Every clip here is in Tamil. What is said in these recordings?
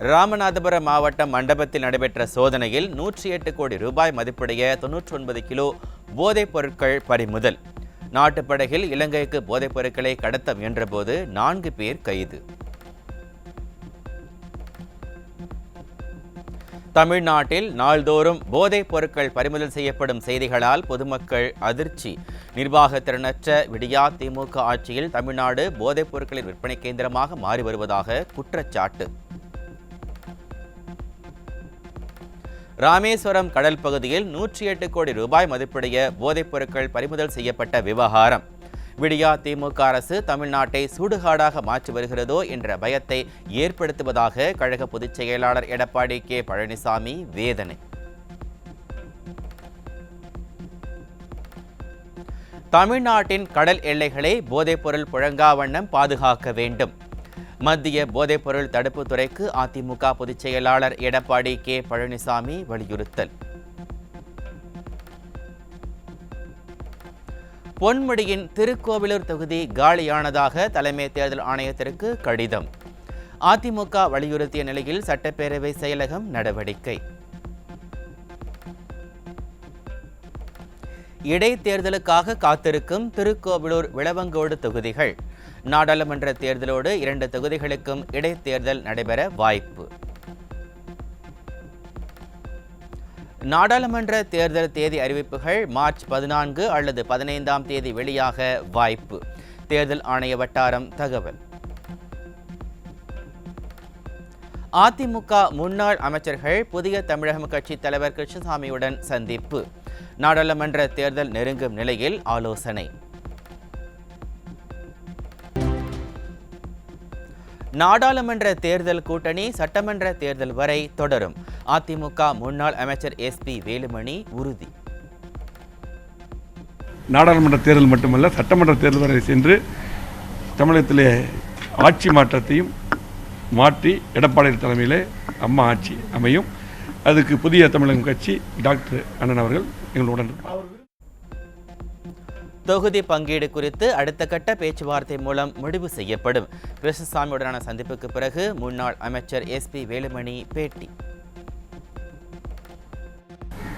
ராமநாதபுரம் மாவட்டம் மண்டபத்தில் நடைபெற்ற சோதனையில் 108 கோடி ரூபாய் மதிப்புடைய 99 கிலோ போதைப் பொருட்கள் பறிமுதல். நாட்டுப்படகில் இலங்கைக்கு போதைப் பொருட்களை கடத்த முயன்றபோது 4 பேர் கைது. தமிழ்நாட்டில் நாள்தோறும் போதைப் பொருட்கள் பறிமுதல் செய்யப்படும் செய்திகளால் பொதுமக்கள் அதிர்ச்சி. நிர்வாக திறனற்ற விடியா திமுக ஆட்சியில் தமிழ்நாடு போதைப் பொருட்களின் விற்பனை கேந்திரமாக மாறி வருவதாக குற்றச்சாட்டு. ராமேஸ்வரம் கடல் பகுதியில் 108 கோடி ரூபாய் மதிப்புடைய போதைப் பொருட்கள் பறிமுதல் செய்யப்பட்ட விவகாரம். விடியா திமுக அரசு தமிழ்நாட்டை சுடுகாடாக மாற்றி வருகிறதோ என்ற பயத்தை ஏற்படுத்துவதாக கழக பொதுச் செயலாளர் எடப்பாடி கே பழனிசாமி வேதனை. தமிழ்நாட்டின் கடல் எல்லைகளை போதைப்பொருள் புழங்கா வண்ணம் பாதுகாக்க வேண்டும். மத்திய போதைப்பொருள் தடுப்புத்துறைக்கு அதிமுக பொதுச் செயலாளர் எடப்பாடி கே பழனிசாமி வலியுறுத்தல். பொன்முடியின் திருக்கோவிலூர் தொகுதி காலியானதாக தலைமை தேர்தல் ஆணையத்திற்கு கடிதம். அதிமுக வலியுறுத்திய நிலையில் சட்டப்பேரவை செயலகம் நடவடிக்கை. இடைத்தேர்தலுக்காக காத்திருக்கும் திருக்கோவிலூர் விளவங்கோடு தொகுதிகள். நாடாளுமன்ற தேர்தலோடு 2 தொகுதிகளுக்கும் இடைத்தேர்தல் நடைபெற வாய்ப்பு. நாடாளுமன்ற தேர்தல் தேதி அறிவிப்புகள் மார்ச் 14 அல்லது 15ஆம் தேதி வெளியாக வாய்ப்பு. தேர்தல் ஆணைய வட்டாரம் தகவல். அதிமுக முன்னாள் அமைச்சர்கள் புதிய தமிழகம் கட்சி தலைவர் கிருஷ்ணசாமியுடன் சந்திப்பு. நாடாளுமன்ற தேர்தல் நெருங்கும் நிலையில் ஆலோசனை. நாடாளுமன்ற தேர்தல் கூட்டணி சட்டமன்ற தேர்தல் வரை தொடரும். அதிமுக முன்னாள் அமைச்சர் SP வேலுமணி உறுதி. நாடாளுமன்ற தேர்தல் மட்டுமல்ல, சட்டமன்ற தேர்தல் வரை சென்று தமிழகத்திலே ஆட்சி மாற்றத்தையும் மாற்றி எடப்பாடி தலைமையிலே அம்மா ஆட்சி அமையும். அதுக்கு புதிய தமிழகம் கட்சி டாக்டர் அண்ணன் அவர்கள் எங்களுடன். தொகுதி பங்கீடு குறித்து அடுத்த கட்ட பேச்சுவார்த்தை மூலம் முடிவு செய்யப்படும். கிருஷ்ணசாமியுடனான சந்திப்புக்கு பிறகு முன்னாள் அமைச்சர் SP வேலுமணி பேட்டி.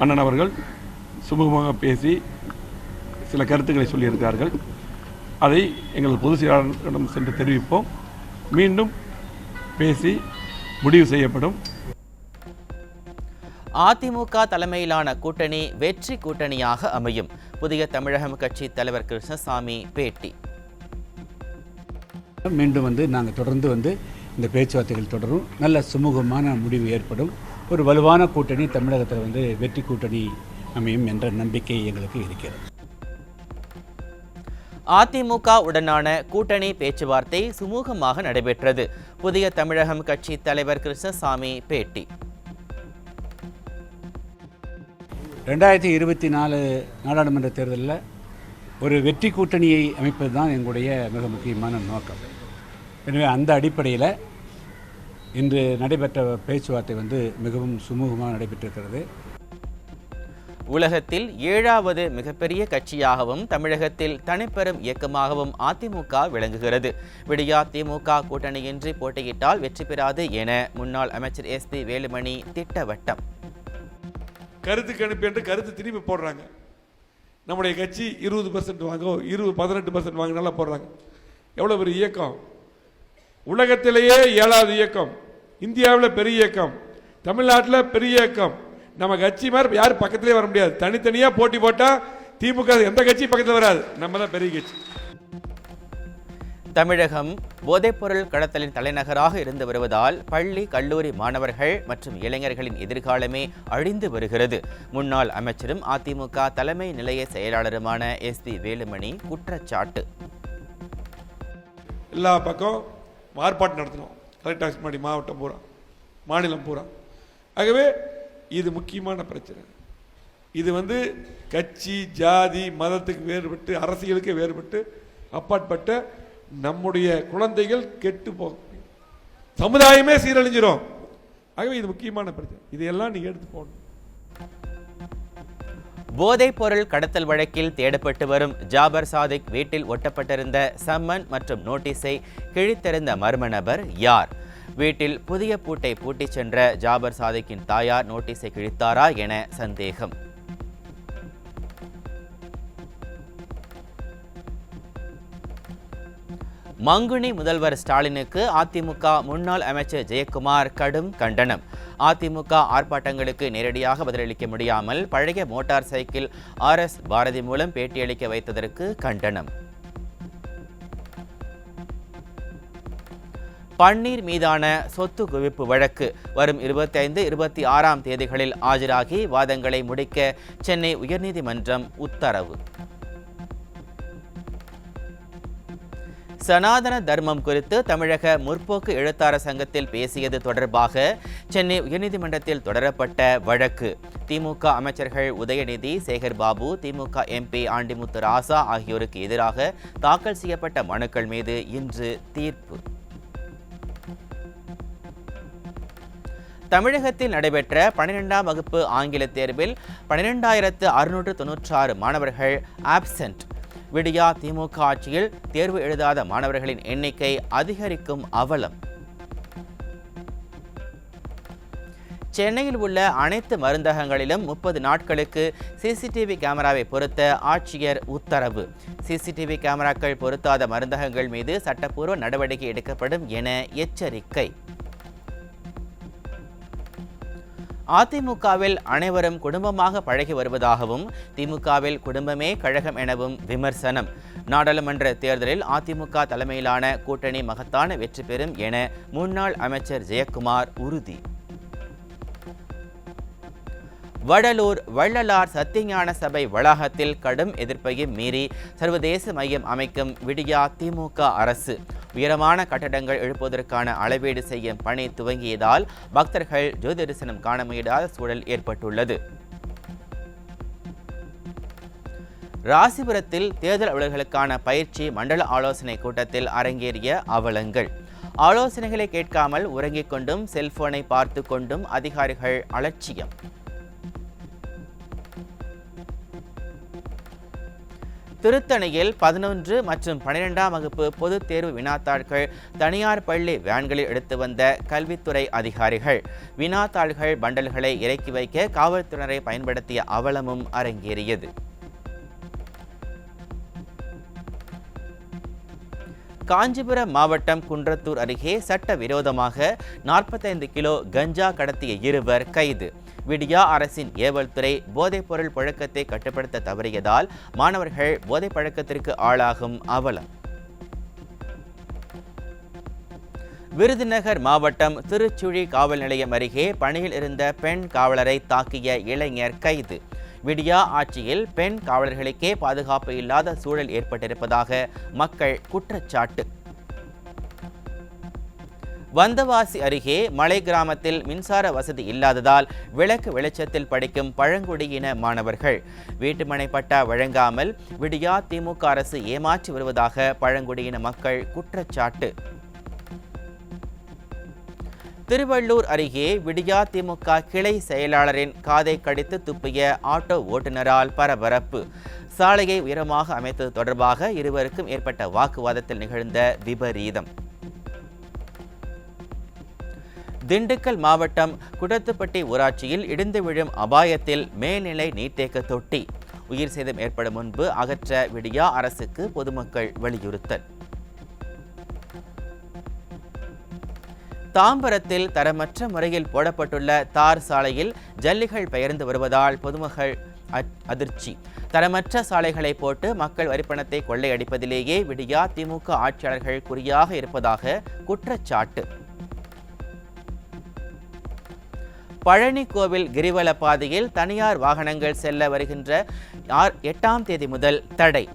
அண்ணன் அவர்கள் சுமூகமாக பேசி சில கருத்துக்களை சொல்லியிருக்கிறார்கள். அதை எங்கள் பொதுச் செயலாளரிடம் சென்று தெரிவிப்போம். மீண்டும் பேசி முடிவு செய்யப்படும். அதிமுக தலைமையிலான கூட்டணி வெற்றி கூட்டணியாக அமையும். புதிய தமிழகம் கட்சி தலைவர் கிருஷ்ணசாமி பேட்டி. மீண்டும் நாங்கள் தொடர்ந்து இந்த பேச்சுவார்த்தைகள் தொடரும். நல்ல சுமூகமான முடிவு ஏற்படும். ஒரு வலுவான கூட்டணி தமிழகத்தில் வெற்றி கூட்டணி அமையும் என்ற நம்பிக்கை எங்களுக்கு இருக்கிறது. அதிமுக உடனான கூட்டணி பேச்சுவார்த்தை சுமூகமாக நடைபெற்றது. புதிய தமிழகம் கட்சி தலைவர் கிருஷ்ணசாமி பேட்டி. 2024 நாடாளுமன்ற தேர்தலில் ஒரு வெற்றி கூட்டணியை அமைப்பது தான் எங்களுடைய மிக முக்கியமான நோக்கம். எனவே அந்த அடிப்படையில் இன்று நடைபெற்ற பேச்சுவார்த்தை மிகவும் சுமூகமாக நடைபெற்றிருக்கிறது. உலகத்தில் 7வது மிகப்பெரிய கட்சியாகவும் தமிழகத்தில் தனிப்பெரும் இயக்கமாகவும் அதிமுக விளங்குகிறது. விடியா திமுக கூட்டணியின்றி போட்டியிட்டால் வெற்றி பெறாது என முன்னாள் அமைச்சர் SP வேலுமணி திட்டவட்டம். கருத்து கணிப்பு என்று கருத்து திரும்பி போடுறாங்க. நம்முடைய கட்சி 20% வாங்கும், 18% வாங்கினால போடுறாங்க. எவ்வளோ பெரிய இயக்கம்! உலகத்திலேயே 7வது இயக்கம், இந்தியாவில் பெரிய இயக்கம், தமிழ்நாட்டில் பெரிய இயக்கம். நம்ம கட்சி மாதிரி யாரும் பக்கத்திலே வர முடியாது. தனித்தனியாக போட்டி போட்டால் திமுக எந்த கட்சி பக்கத்தில் வராது. நம்ம தான் பெரிய கட்சி. தமிழகம் போதைப்பொருள் கடத்தலின் தலைநகராக இருந்து வருவதால் பள்ளி கல்லூரி மாணவர்கள் மற்றும் இளைஞர்களின் எதிர்காலமே அழிந்து வருகிறது. முன்னாள் அமைச்சரும் அதிமுக தலைமை நிலைய செயலாளருமான SP வேலுமணி குற்றச்சாட்டு. எல்லா பக்கம் ஆர்ப்பாட்டம் நடத்தணும். கலெக்டர் முன்னாடி மாவட்டம் பூரா, மாநிலம் பூரா. ஆகவே இது முக்கியமான பிரச்சனை. இது கட்சி ஜாதி மதத்துக்கு வேறுபட்டு, அரசியலுக்கு வேறுபட்டு அப்பாற்பட்ட நம்முடைய குழந்தைகள் கெட்டு போக, சமுதாயமே சீரழிஞ்சிரும். ஆகவே இது முக்கியமான பிரச்சனை. இதையெல்லாம் நீங்க எடுத்து போகணும். போதைப் பொருள் கடத்தல் வழக்கில் தேடப்பட்டு வரும் ஜாபர் சாதிக் வீட்டில் ஒட்டப்பட்டிருந்த சம்மன் மற்றும் நோட்டீஸை கிழித்தெறிந்த மர்ம நபர் யார்? வீட்டில் புதிய பூட்டை பூட்டிச் சென்ற ஜாபர் சாதிக்கின் தாயார் நோட்டீஸை கிழித்தாரா என சந்தேகம். மங்குனி முதல்வர் ஸ்டாலினுக்கு அதிமுக முன்னாள் அமைச்சர் ஜெயக்குமார் கடும் கண்டனம். அதிமுக ஆர்ப்பாட்டங்களுக்கு நேரடியாக பதிலளிக்க முடியாமல் பழைய மோட்டார் சைக்கிள் RS பாரதி மூலம் பேட்டியளிக்க வைத்ததற்கு கண்டனம். பன்னீர் மீதான சொத்து குவிப்பு வழக்கு வரும் 25, 26ஆம் தேதிகளில் ஆஜராகி வாதங்களை முடிக்க சென்னை உயர்நீதிமன்றம் உத்தரவு. சனாதன தர்மம் குறித்து தமிழக முற்போக்கு எழுத்தாளர் சங்கத்தில் பேசியது தொடர்பாக சென்னை உயர்நீதிமன்றத்தில் தொடரப்பட்ட வழக்கு. திமுக அமைச்சர்கள் உதயநிதி, சேகர்பாபு, திமுக MP ஆண்டிமுத்து ராசா ஆகியோருக்கு எதிராக தாக்கல் செய்யப்பட்ட மனுக்கள் மீது இன்று தீர்ப்பு. தமிழகத்தில் நடைபெற்ற 12ஆம் வகுப்பு ஆங்கில தேர்வில் 12,696 மாணவர்கள் ஆப்சென்ட். விடியா திமுக ஆட்சியில் தேர்வு எழுதாத மாணவர்களின் எண்ணிக்கை அதிகரிக்கும் அவலம். சென்னையில் உள்ள அனைத்து மருந்தகங்களிலும் 30 நாட்களுக்கு CCTV கேமராவை பொருத்த ஆட்சியர் உத்தரவு. CCTV கேமராக்கள் பொருத்தாத மருந்தகங்கள் மீது சட்டப்பூர்வ நடவடிக்கை எடுக்கப்படும் என எச்சரிக்கை. அதிமுகவில் அனைவரும் குடும்பமாக பழகி வருவதாகவும் திமுகவில் குடும்பமே கழகம் எனவும் விமர்சனம். நாடாளுமன்ற தேர்தலில் அதிமுக தலைமையிலான கூட்டணி மகத்தான வெற்றி பெறும் என முன்னாள் அமைச்சர் ஜெயக்குமார் உறுதி. வடலூர் வள்ளலார் சத்தியஞான சபை வளாகத்தில் கடும் எதிர்ப்பையும் மீறி சர்வதேச மையம் அமைக்கும் விடியா திமுக அரசு. உயரமான கட்டடங்கள் எழுப்புவதற்கான அளவீடு செய்யும் பணி துவங்கியதால் பக்தர்கள் ஜோதி தரிசனம் காண முடியாத சூழல் ஏற்பட்டுள்ளது. ராசிபுரத்தில் தேர்தல் அலுவலர்களுக்கான பயிற்சி மண்டல ஆலோசனை கூட்டத்தில் அரங்கேறிய அவலங்கள். ஆலோசனைகளை கேட்காமல் உறங்கிக் கொண்டும் செல்போனை பார்த்து கொண்டும் அதிகாரிகள் அலட்சியம். திருத்தணியில் 11 மற்றும் 12ஆம் வகுப்பு பொதுத் தேர்வு வினாத்தாள்கள் தனியார் பள்ளி வேன்களில் எடுத்து வந்த கல்வித்துறை அதிகாரிகள். வினாத்தாள்கள் பண்டல்களை இறக்கி வைக்க காவல்துறையினரை பயன்படுத்திய அவலமும் அரங்கேறியது. காஞ்சிபுரம் மாவட்டம் குன்றத்தூர் அருகே சட்டவிரோதமாக 45 கிலோ கஞ்சா கடத்திய 2 கைது. விடியா அரசின் ஏவல் துறை போதைப்பொருள் புழக்கத்தை கட்டுப்படுத்த தவறியதால் மாணவர்கள் போதைப் பழக்கத்திற்கு ஆளாகும் அவலம். விருதுநகர் மாவட்டம் திருச்சுழி காவல் நிலையம் அருகே பணியில் இருந்த பெண் காவலரை தாக்கிய இளைஞர் கைது. விடியா ஆட்சியில் பெண் காவலர்களுக்கே பாதுகாப்பு இல்லாத சூழல் ஏற்பட்டிருப்பதாக மக்கள் குற்றச்சாட்டு. வந்தவாசி அருகே மலை கிராமத்தில் மின்சார வசதி இல்லாததால் விளக்கு வெளிச்சத்தில் படிக்கும் பழங்குடியின மாணவர்கள். வீட்டுமனை பட்டா வழங்காமல் விடியா திமுக அரசு ஏமாற்றி வருவதாக பழங்குடியின மக்கள் குற்றச்சாட்டு. திருவள்ளூர் அருகே விடியா திமுக கிளை செயலாளரின் காதை கடித்து துப்பிய ஆட்டோ ஓட்டுநரால் பரபரப்பு. சாலையை உயரமாக அமைத்தது தொடர்பாக இருவருக்கும் ஏற்பட்ட வாக்குவாதத்தில் நிகழ்ந்த விபரீதம். திண்டுக்கல் மாவட்டம் குடத்துப்பட்டி ஊராட்சியில் இடிந்து விழும் அபாயத்தில் மேல்நிலை நீர்த்தேக்க தொட்டி. உயிர் சேதம் ஏற்படும் முன்பு அகற்ற விடியா அரசுக்கு பொதுமக்கள் வலியுறுத்தல். தாம்பரத்தில் தரமற்ற முறையில் போடப்பட்டுள்ள தார் சாலையில் ஜல்லிகள் பெயர்ந்து வருவதால் பொதுமக்கள் அதிர்ச்சி. தரமற்ற சாலைகளை போட்டு மக்கள் வரிப்பணத்தை கொள்ளையடிப்பதிலேயே விடியா திமுக ஆட்சியாளர்கள் குறியாக இருப்பதாக குற்றச்சாட்டு. பழனி கோவில் கிரிவல பாதையில் தனியார் வாகனங்கள் செல்ல வருகின்ற 8ஆம் தேதி முதல் தடை.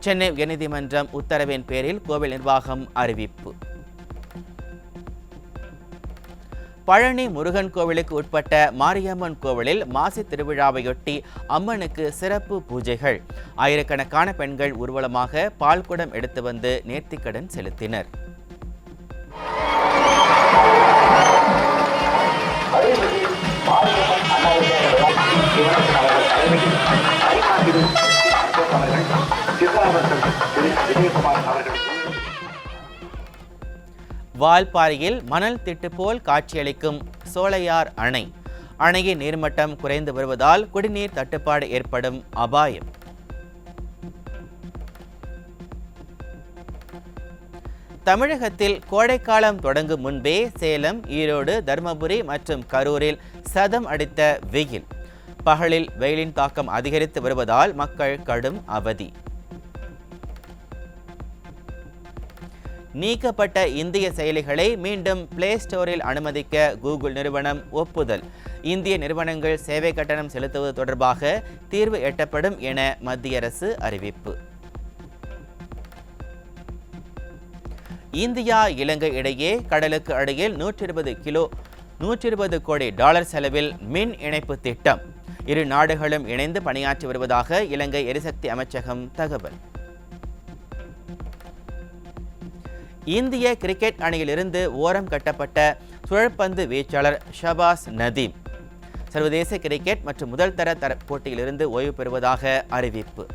சென்னை உயர்நீதிமன்றம் உத்தரவின் பேரில் கோவில் நிர்வாகம் அறிவிப்பு. பழனி முருகன் கோவிலுக்கு உட்பட்ட மாரியம்மன் கோவிலில் மாசி திருவிழாவையொட்டி அம்மனுக்கு சிறப்பு பூஜைகள். ஆயிரக்கணக்கான பெண்கள் ஊர்வலமாக பால்குடம் எடுத்து வந்து நேர்த்திக்கடன் செலுத்தினர். வால்பாறையில் மணல் திட்டு போல் காட்சியளிக்கும் சோலையார் அணை. அணையின் நீர்மட்டம் குறைந்து வருவதால் குடிநீர் தட்டுப்பாடு ஏற்படும் அபாயம். தமிழகத்தில் கோடைக்காலம் தொடங்கும் முன்பே சேலம், ஈரோடு, தருமபுரி மற்றும் கரூரில் சதம் அடித்த வெயில். பகலில் வெயிலின் தாக்கம் அதிகரித்து வருவதால் மக்கள் கடும் அவதி. நீக்கப்பட்ட இந்திய செயலிகளை மீண்டும் பிளே ஸ்டோரில் அனுமதிக்க கூகுள் நிறுவனம் ஒப்புதல். இந்திய நிறுவனங்கள் சேவை கட்டணம் செலுத்துவது தொடர்பாக தீர்வு எட்டப்படும் என மத்திய அரசு அறிவிப்பு. இந்தியா இலங்கை இடையே கடலுக்கு அடியில் 120 கோடி டாலர் செலவில் மின் இணைப்பு திட்டம். இரு நாடுகளும் இணைந்து பணியாற்றி வருவதாக இலங்கை எரிசக்தி அமைச்சகம் தகவல். இந்திய கிரிக்கெட் அணியிலிருந்து ஓரம் கட்டப்பட்ட சுழற்பந்து வீச்சாளர் ஷபாஸ் நதீம் சர்வதேச கிரிக்கெட் மற்றும் முதல் தர போட்டியிலிருந்து ஓய்வு பெறுவதாக அறிவிப்பு.